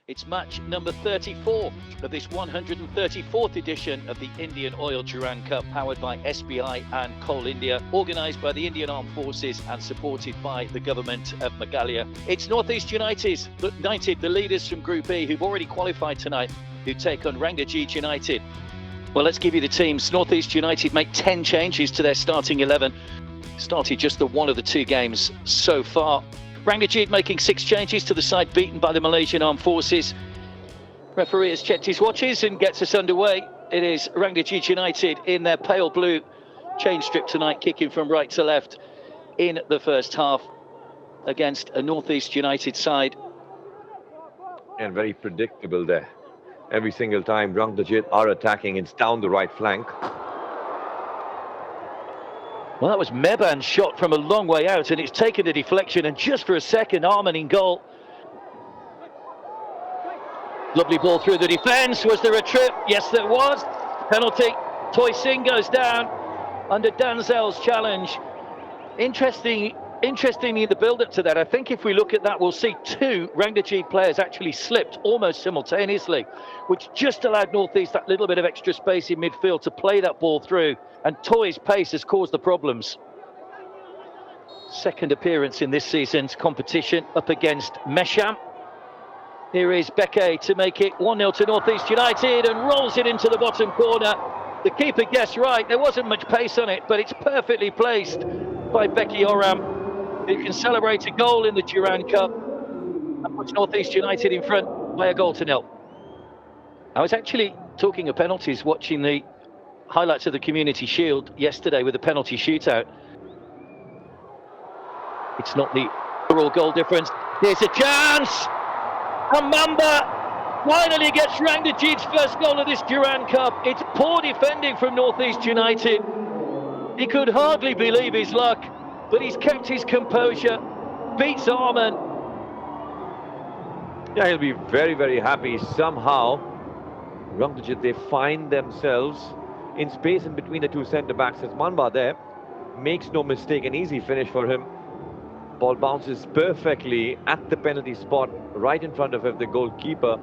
It's match number 34 of this 134th edition of the IndianOil Durand Cup, powered by SBI and Coal India, organised by the Indian Armed Forces and supported by the government of Meghalaya. It's North East United, the leaders from Group E, who've already qualified tonight, who take on Rangjit United. Well, let's give you the teams. North East United make 10 changes to their starting 11. Started just the one of the two games so far. Rangjit making 6 changes to the side beaten by the Malaysian Armed Forces. Referee has checked his watches and gets us underway. It is Rangjit United in their pale blue change strip tonight, kicking from right to left in the first half against a North East United side. And very predictable there. Every single time Rangjit are attacking, it's down the right flank. Well, that was Meban's shot from a long way out, and it's taken a deflection, and just for a second, Arman in goal. Lovely ball through the defence. Was there a trip? Yes, there was. Penalty. Toy Singh goes down under Danzel's challenge. Interestingly, in the build-up to that, I think if we look at that, we'll see 2 Rangjit players actually slipped almost simultaneously, which just allowed North East that little bit of extra space in midfield to play that ball through, and Toy's pace has caused the problems. Second appearance in this season's competition up against Mesham. Here is Beke to make it 1-0 to North East United and rolls it into the bottom corner. The keeper guessed right, there wasn't much pace on it, but it's perfectly placed by Beke Oram, who can celebrate a goal in the Durand Cup and puts North East United in front by a goal to 0. I was actually talking of penalties, watching the highlights of the Community Shield yesterday with the penalty shootout. It's not the overall goal difference. Here's a chance! Amamba finally gets Rangjit's first goal of this Durand Cup. It's poor defending from North East United. He could hardly believe his luck, but he's kept his composure, beats Arman. Yeah, he'll be very, very happy. Somehow, Rangjit, they find themselves in space in between the 2 centre-backs. As Manba there makes no mistake, an easy finish for him. Ball bounces perfectly at the penalty spot, right in front of him, the goalkeeper.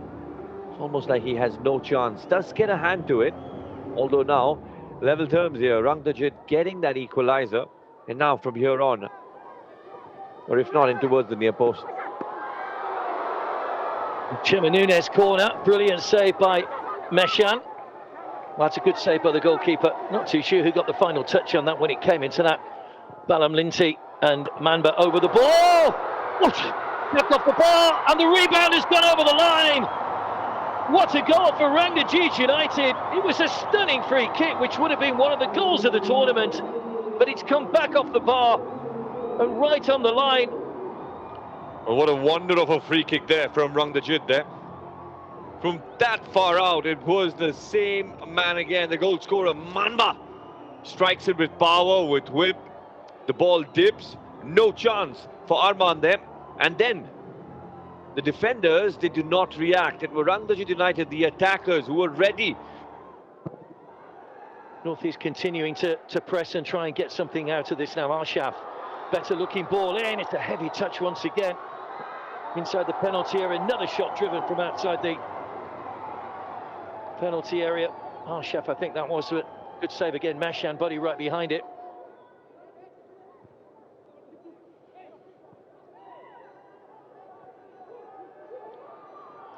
It's almost like he has no chance. Does get a hand to it, although now, level terms here, Rangjit getting that equaliser. And now from here on, or if not, in towards the near post. Chema Nunes corner, brilliant save by Meshan. Well, that's a good save by the goalkeeper. Not too sure who got the final touch on that when it came into that. Balam Linti and Manba over the ball. Knocked off the ball, and the rebound has gone over the line. What a goal for Rangjit United. It was a stunning free kick, which would have been one of the goals of the tournament. But it's come back off the bar and right on the line. Oh, what a wonder of a free kick there from Rangjit there. From that far out, it was the same man again. The goal scorer, Manba, strikes it with power, with whip. The ball dips. No chance for Arman there. And then the defenders, they do not react. It were Rangjit United, the attackers, who were ready. North East continuing to press and try and get something out of this now. Arshaf, better looking ball in. It's a heavy touch once again. Inside the penalty area, another shot driven from outside the penalty area. Arshaf, I think that was a good save again. Mashan, body right behind it.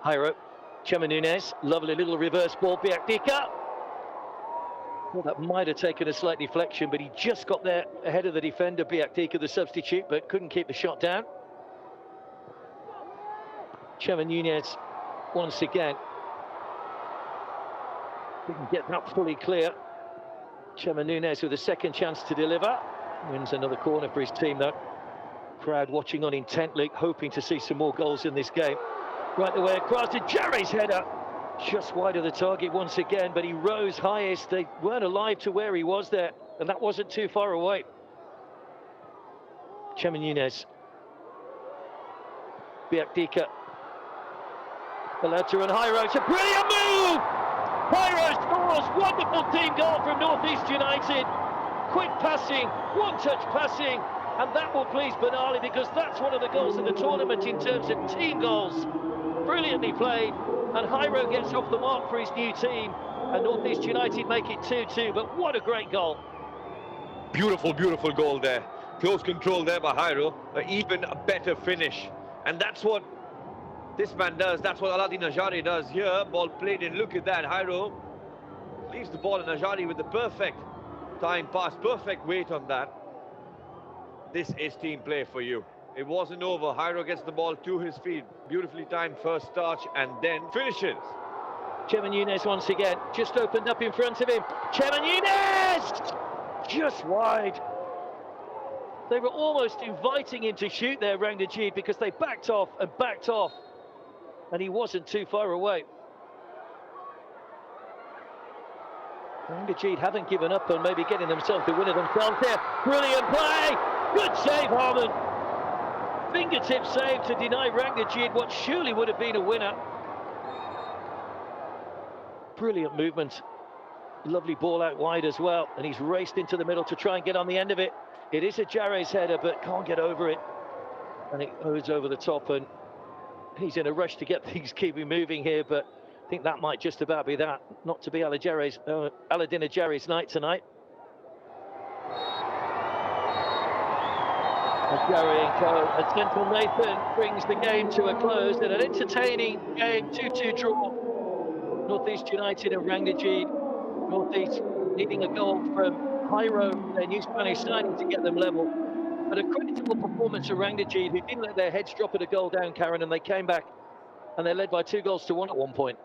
Hyro, Chema Nunes, lovely little reverse ball, Biakdika. Well, that might have taken a slight deflection, but he just got there ahead of the defender, Biakdika, the substitute, but couldn't keep the shot down. Chema Nunes, once again, didn't get that fully clear. Chema Nunes with a second chance to deliver. Wins another corner for his team, though. Crowd watching on intently, hoping to see some more goals in this game. Right the way across to Jerry's header. Just wide of the target once again, but he rose highest. They weren't alive to where he was there, and that wasn't too far away. Chema Nunes. Biakdika. Allowed to run Hyro. It's a brilliant move! Hyro scores! Wonderful team goal from North East United. Quick passing, one-touch passing, and that will please Benali, because that's one of the goals of the tournament in terms of team goals. brilliantly played, and Hyro gets off the mark for his new team, and North East United make it 2-2, but what a great goal. Beautiful, beautiful goal there. Close control there by Hyro, even a better finish. And that's what this man does, that's what Alauddin Ajari does here. Ball played in, look at that, Hyro leaves the ball, and Ajari with the perfect time pass, perfect weight on that. This is team play for you. It wasn't over. Hyro gets the ball to his feet. Beautifully timed first touch and then finishes. Cheman Younes once again, just opened up in front of him. Cheman Younes! Just wide. They were almost inviting him to shoot there, Rangjit, because they backed off, and he wasn't too far away. Rangjit haven't given up on maybe getting themselves the winner themselves there. Brilliant play! Good save, Harman. Fingertip save to deny Rangjit what surely would have been a winner. Brilliant movement. Lovely ball out wide as well, and he's raced into the middle to try and get on the end of it. It is a Jarre's header, but can't get over it. And it goes over the top, and he's in a rush to get things keeping moving here, but I think that might just about be that. Not to be Alauddin Ajari's night tonight. Ajari and Co. And Central Nathan brings the game to a close in an entertaining game, 2-2 draw. North East United and Rangjit. North East needing a goal from Hyro, their new Spanish signing, to get them level. But a creditable performance of Rangjit, who didn't let their heads drop at a goal down, Karen, and they came back and they led by 2-1 at one point.